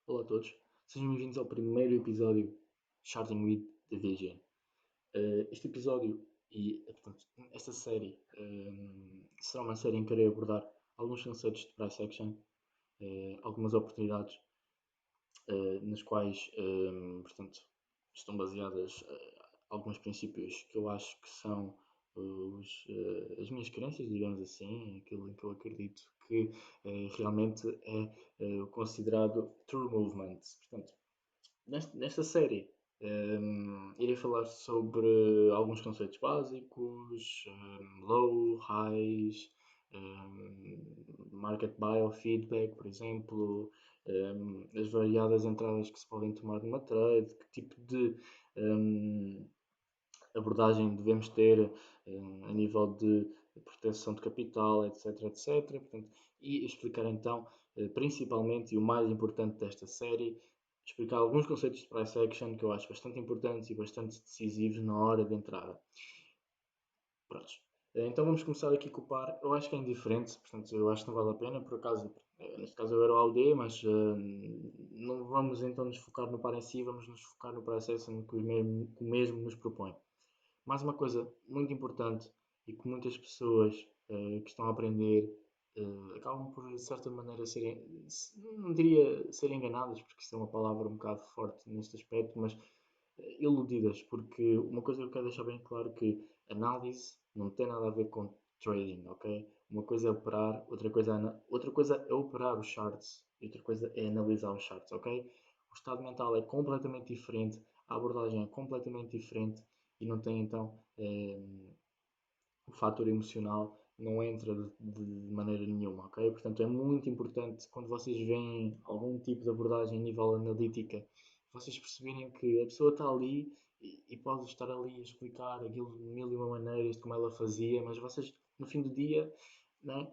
Olá a todos, sejam bem-vindos ao primeiro episódio de Charting with the Vision. Este episódio portanto, esta série será uma série em que irei abordar alguns conceitos de price action, algumas oportunidades nas quais portanto, estão baseadas alguns princípios que eu acho que são as minhas crenças, digamos assim, aquilo em que eu acredito que realmente é considerado true movement. Portanto, nesta série, irei falar sobre alguns conceitos básicos, low, highs, market biofeedback, por exemplo, as variadas entradas que se podem tomar numa trade, que tipo de abordagem devemos ter a nível de proteção de capital, etc, etc. Portanto, e explicar então, principalmente, e o mais importante desta série, explicar alguns conceitos de price action que eu acho bastante importantes e bastante decisivos na hora de entrada. Prontos. Então vamos começar aqui com o par. Eu acho que é indiferente, portanto eu acho que não vale a pena. Por acaso, neste caso eu era o AUD, mas não vamos então nos focar no par em si, vamos nos focar no price action que o mesmo nos propõe. Mais uma coisa muito importante e que muitas pessoas que estão a aprender acabam por, de certa maneira, serem, não diria ser enganadas, porque isso é uma palavra um bocado forte neste aspecto, mas iludidas, porque uma coisa que eu quero deixar bem claro que análise não tem nada a ver com trading, ok? Uma coisa é operar, outra coisa é operar os charts e outra coisa é analisar os charts, ok? O estado mental é completamente diferente, a abordagem é completamente diferente e não tem então o fator emocional não entra de maneira nenhuma, ok? Portanto, é muito importante quando vocês veem algum tipo de abordagem a nível analítica, vocês perceberem que a pessoa está ali e pode estar ali a explicar aquilo de mil e uma maneiras de como ela fazia, mas vocês, no fim do dia, né,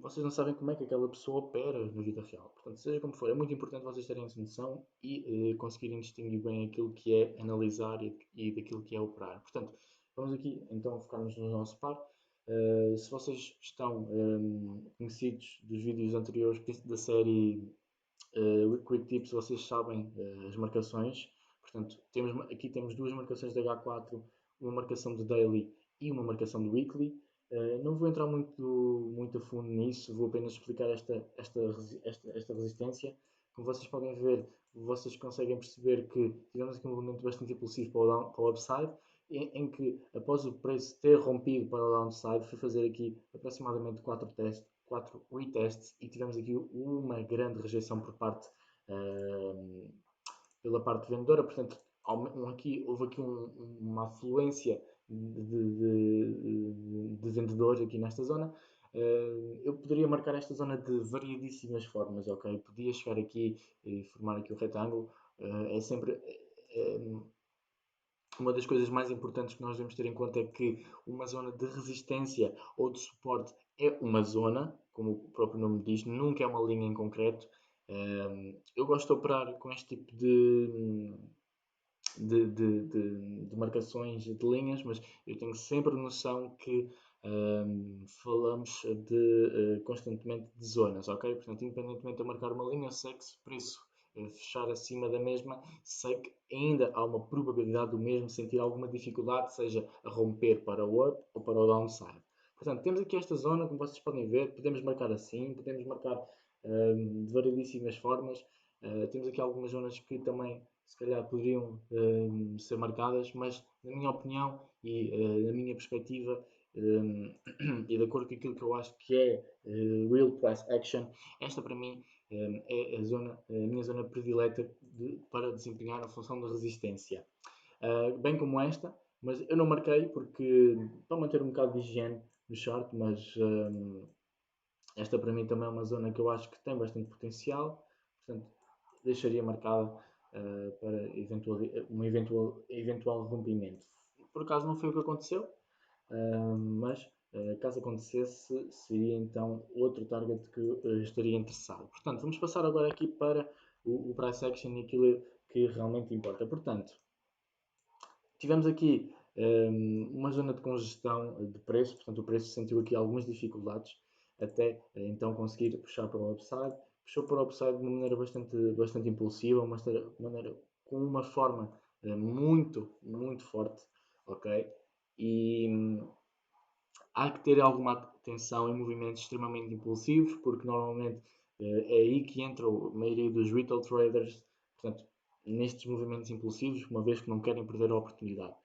vocês não sabem como é que aquela pessoa opera na vida real. Portanto, seja como for, é muito importante vocês terem essa noção e conseguirem distinguir bem aquilo que é analisar e daquilo que é operar. Portanto, vamos aqui então focar-nos no nosso par. Se vocês estão conhecidos dos vídeos anteriores da série Quick Tips, vocês sabem as marcações. Portanto, aqui temos duas marcações de H4, uma marcação de daily e uma marcação de weekly. Não vou entrar muito a fundo nisso, vou apenas explicar esta resistência. Como vocês podem ver, vocês conseguem perceber que tivemos aqui um movimento bastante impulsivo para o upside, em que após o preço ter rompido para o downside, fui fazer aqui aproximadamente 4 retests e tivemos aqui uma grande rejeição pela parte vendedora. Portanto, houve aqui uma afluência de vendedores aqui nesta zona. Eu poderia marcar esta zona de variedíssimas formas, ok? Podia chegar aqui e formar aqui o retângulo. É sempre uma das coisas mais importantes que nós devemos ter em conta é que uma zona de resistência ou de suporte é uma zona, como o próprio nome diz, nunca é uma linha em concreto. Eu gosto de operar com este tipo de marcações de linhas, mas eu tenho sempre noção que falamos constantemente de zonas, ok? Portanto, independentemente de eu marcar uma linha, eu sei que se o preço fechar acima da mesma, sei que ainda há uma probabilidade do mesmo sentir alguma dificuldade, seja a romper para o up ou para o downside. Portanto, temos aqui esta zona, como vocês podem ver, podemos marcar assim, podemos marcar de variedíssimas formas. Temos aqui algumas zonas que também se calhar poderiam ser marcadas, mas na minha opinião e na minha perspectiva e de acordo com aquilo que eu acho que é real price action, esta para mim é a minha zona predileta para desempenhar a função de resistência. Bem como esta, mas eu não marquei porque para manter um bocado de higiene no short, mas esta para mim também é uma zona que eu acho que tem bastante potencial, portanto deixaria marcada para eventual rompimento. Por acaso não foi o que aconteceu, mas caso acontecesse, seria então outro target que estaria interessado. Portanto, vamos passar agora aqui para o price action e aquilo que realmente importa. Portanto, tivemos aqui uma zona de congestão de preço, portanto o preço sentiu aqui algumas dificuldades até então conseguir puxar para o upside. puxou para o upside de uma maneira bastante impulsiva, com uma forma muito forte, ok? E há que ter alguma atenção em movimentos extremamente impulsivos, porque normalmente é aí que entra a maioria dos retail traders, portanto, nestes movimentos impulsivos, uma vez que não querem perder a oportunidade.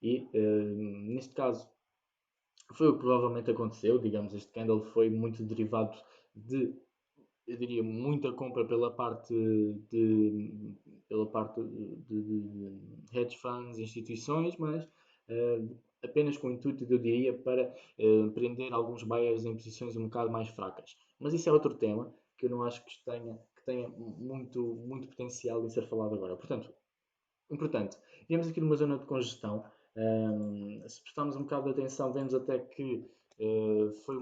E, neste caso, foi o que provavelmente aconteceu. Digamos, este candle foi muito derivado de, eu diria, muita compra pela parte de hedge funds, instituições, mas apenas com o intuito, eu diria, para prender alguns buyers em posições um bocado mais fracas. Mas isso é outro tema que eu não acho que tenha muito potencial em ser falado agora. Portanto, importante, viemos aqui numa zona de congestão. Se prestarmos um bocado de atenção, vemos até que foi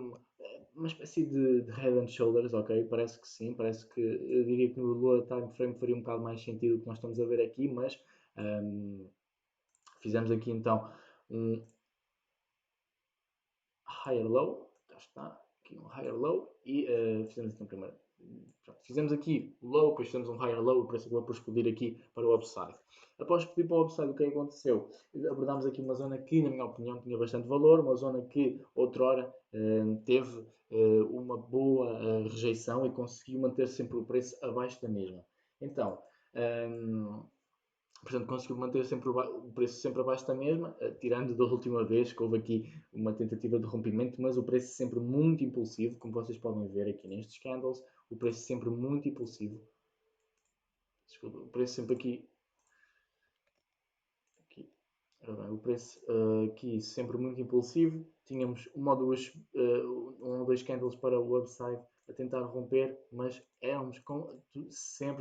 uma espécie de head and shoulders, ok? Parece que sim, parece que eu diria que no lower time frame faria um bocado mais sentido o que nós estamos a ver aqui, mas fizemos aqui então um higher low, cá está, aqui um higher low e fizemos então primeiro. Pronto, fizemos aqui o low, depois fizemos um higher low e parece que por explodir aqui para o upside. Após explodir para o upside, o que aconteceu? Abordámos aqui uma zona que, na minha opinião, tinha bastante valor, uma zona que outrora teve uma boa rejeição e conseguiu manter sempre o preço abaixo da mesma. Então, portanto, conseguiu manter sempre o preço sempre abaixo da mesma, tirando da última vez que houve aqui uma tentativa de rompimento, mas o preço sempre muito impulsivo, como vocês podem ver aqui nestes candles, o preço sempre muito impulsivo. Desculpa, o preço sempre aqui o preço aqui sempre muito impulsivo. Tínhamos um ou dois candles para o upside a tentar romper, mas éramos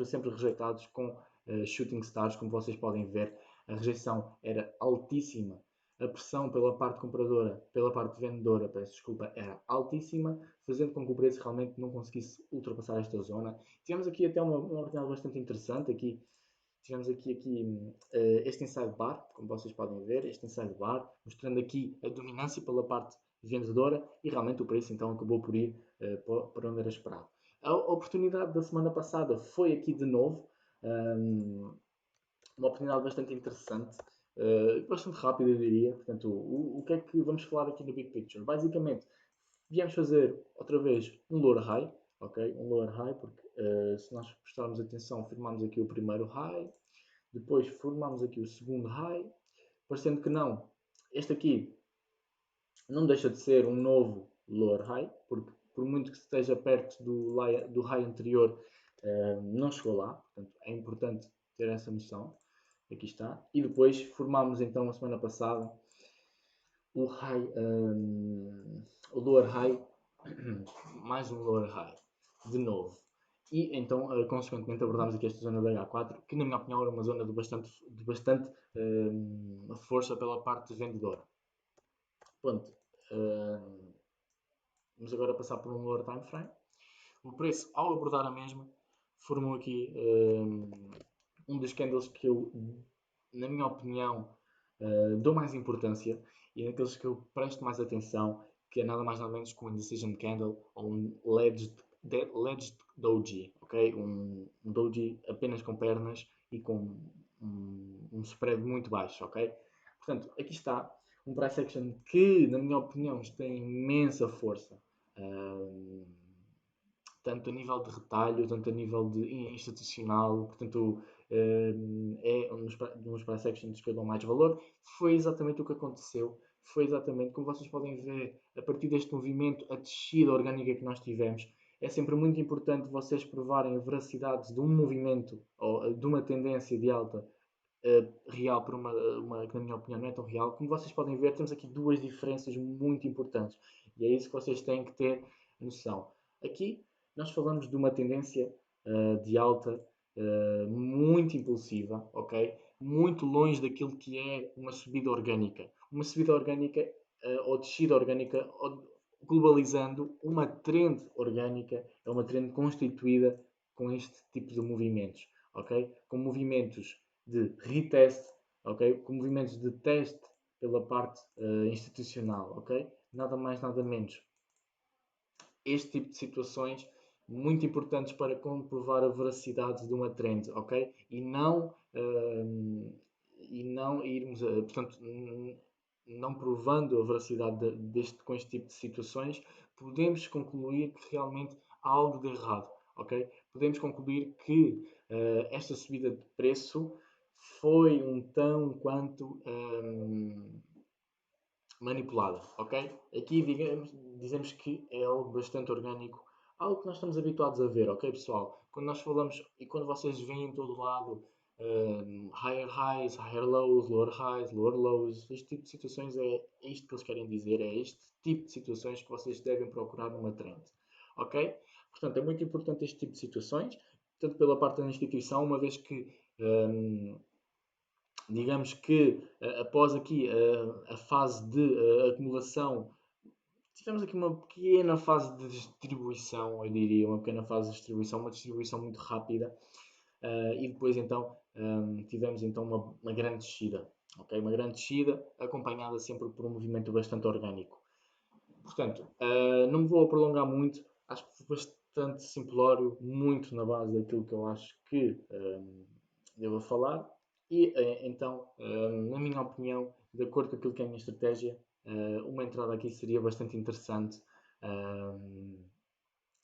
sempre rejeitados com shooting stars, como vocês podem ver. A rejeição era altíssima. A pressão pela parte compradora, pela parte vendedora, peço desculpa, era altíssima, fazendo com que o preço realmente não conseguisse ultrapassar esta zona. Tivemos aqui até uma oportunidade bastante interessante. Tivemos aqui este inside bar, como vocês podem ver, este inside bar, mostrando aqui a dominância pela parte vendedora e realmente o preço então acabou por ir para onde era esperado. A oportunidade da semana passada foi aqui de novo, uma oportunidade bastante interessante, bastante rápida eu diria. Portanto, o que é que vamos falar aqui no Big Picture? Basicamente, viemos fazer outra vez um lower high, ok? Um lower high, porque se nós prestarmos atenção, firmamos aqui o primeiro high, depois formamos aqui o segundo high, parecendo que não, este aqui não deixa de ser um novo lower high, porque por muito que esteja perto do high anterior, não chegou lá, portanto é importante ter essa noção. Aqui está. E depois formámos então a semana passada o high, o lower high, mais um lower high, de novo. E então, consequentemente, abordámos aqui esta zona da H4, que na minha opinião era uma zona de bastante força pela parte vendedora. Pronto, vamos agora passar por um lower time frame. O preço, ao abordar a mesma, formou aqui um dos candles que eu, na minha opinião, dou mais importância e naqueles que eu presto mais atenção, que é nada mais nada menos que um Indecision Candle ou um Ledged Doji, ok? Um Doji apenas com pernas e com um spread muito baixo, ok? Portanto, aqui está um price action que, na minha opinião, tem imensa força. Tanto a nível de retalho, tanto a nível de institucional, portanto, é um dos price actions que eu dou mais valor. Foi exatamente o que aconteceu, foi exatamente como vocês podem ver, a partir deste movimento, a descida orgânica que nós tivemos. É sempre muito importante vocês provarem a veracidade de um movimento ou de uma tendência de alta real por uma que na minha opinião não é tão real. Como vocês podem ver, temos aqui duas diferenças muito importantes e é isso que vocês têm que ter noção. Aqui nós falamos de uma tendência de alta muito impulsiva, ok? Muito longe daquilo que é uma subida orgânica. Uma subida orgânica ou descida orgânica, globalizando, uma trend orgânica é uma trend constituída com este tipo de movimentos, ok? Com movimentos de retest, ok? Com movimentos de teste pela parte institucional, ok? Nada mais, nada menos. Este tipo de situações muito importantes para comprovar a veracidade de uma trend, ok? E não irmos, portanto, não provando a veracidade com este tipo de situações, podemos concluir que realmente há algo de errado, ok? Podemos concluir que esta subida de preço foi um tão quanto manipulada, ok? Aqui dizemos que é algo bastante orgânico, algo que nós estamos habituados a ver, ok, pessoal? Quando nós falamos e quando vocês veem em todo lado higher highs, higher lows, lower highs, lower lows, este tipo de situações é isto que eles querem dizer, é este tipo de situações que vocês devem procurar numa trend, ok? Portanto, é muito importante este tipo de situações, tanto pela parte da instituição, uma vez que digamos que após aqui a fase de acumulação, tivemos aqui uma pequena fase de distribuição, eu diria, uma pequena fase de distribuição, uma distribuição muito rápida, e depois então tivemos então uma grande descida, ok? Uma grande descida acompanhada sempre por um movimento bastante orgânico. Portanto, não me vou prolongar muito, acho que foi bastante simplório, muito na base daquilo que eu acho que devo falar. E então, na minha opinião, de acordo com aquilo que é a minha estratégia, uma entrada aqui seria bastante interessante,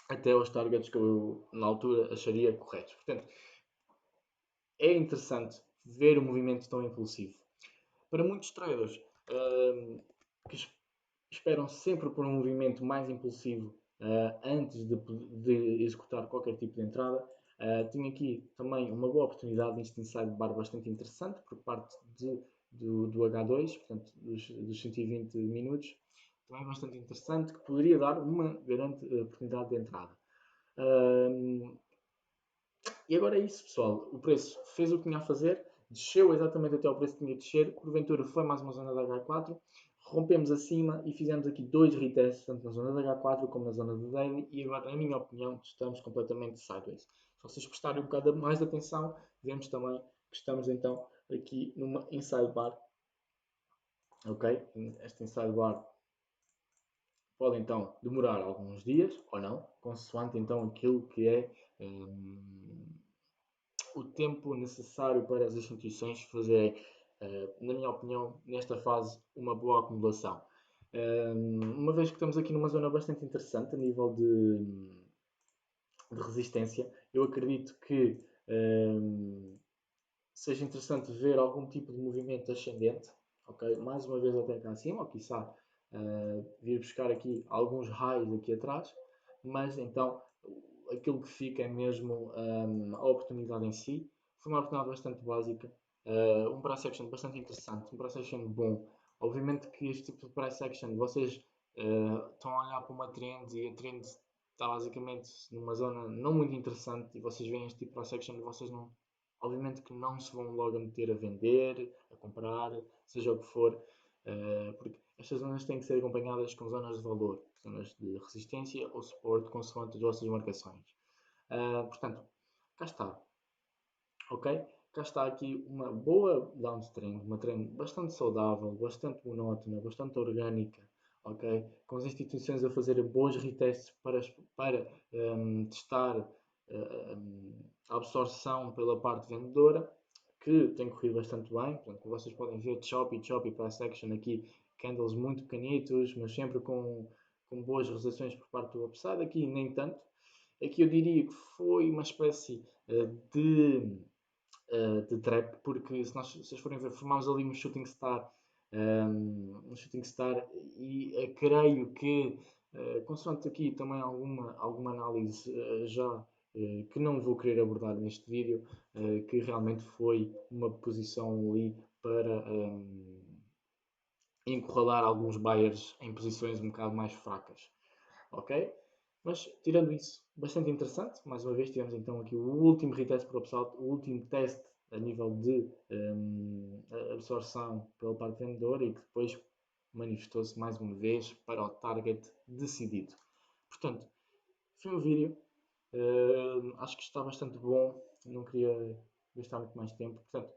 até aos targets que eu na altura acharia corretos. Portanto, é interessante ver o movimento tão impulsivo. Para muitos traders que esperam sempre por um movimento mais impulsivo antes de executar qualquer tipo de entrada, tenho aqui também uma boa oportunidade neste inside bar bastante interessante por parte do H2, portanto dos 120 minutos, também bastante interessante, que poderia dar uma grande oportunidade de entrada. E agora é isso, pessoal. O preço fez o que tinha a fazer, desceu exatamente até ao preço que tinha de descer, porventura foi mais uma zona da H4, rompemos acima e fizemos aqui dois retests, tanto na zona da H4 como na zona do Daily, e agora, na minha opinião, estamos completamente sideways. Se vocês prestarem um bocado mais de atenção, vemos também que estamos então aqui numa inside bar, ok? Esta inside bar pode então demorar alguns dias ou não, consoante então aquilo que é o tempo necessário para as instituições fazerem, na minha opinião, nesta fase, uma boa acumulação. Uma vez que estamos aqui numa zona bastante interessante a nível de resistência, eu acredito que seja interessante ver algum tipo de movimento ascendente, ok? Mais uma vez até cá acima, ou quiçá vir buscar aqui alguns highs aqui atrás, mas então aquilo que fica é mesmo a oportunidade em si. Foi uma oportunidade bastante básica, um price action bastante interessante, um price action bom. Obviamente que este tipo de price action, vocês estão a olhar para uma trend e a trend está basicamente numa zona não muito interessante e vocês veem este tipo de price action e vocês não, obviamente que não se vão logo a meter a vender, a comprar, seja o que for, porque estas zonas têm que ser acompanhadas com zonas de valor, zonas de resistência ou suporte, consoante as vossas marcações. Portanto, cá está, ok? Cá está aqui uma boa downtrend, uma trend bastante saudável, bastante monótona, bastante orgânica, ok? Com as instituições a fazer bons retests para testar a absorção pela parte vendedora, que tem corrido bastante bem. Portanto, vocês podem ver choppy price action aqui, candles muito pequenitos, mas sempre com boas realizações por parte do upside. Aqui nem tanto. Aqui eu diria que foi uma espécie de trap, porque se vocês forem ver, formámos ali um shooting star e creio que, consoante aqui também alguma análise já que não vou querer abordar neste vídeo, que realmente foi uma posição ali para encurralar alguns buyers em posições um bocado mais fracas, ok? Mas, tirando isso, bastante interessante. Mais uma vez, tivemos então aqui o último retest para o pessoal, o último teste a nível de absorção pela parte vendedora e que depois manifestou-se mais uma vez para o target decidido. Portanto, foi um vídeo. Acho que está bastante bom. Não queria gastar muito mais tempo. Portanto,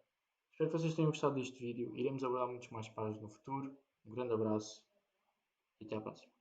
espero que vocês tenham gostado deste vídeo. Iremos abordar muitos mais páginas no futuro. Um grande abraço e até à próxima.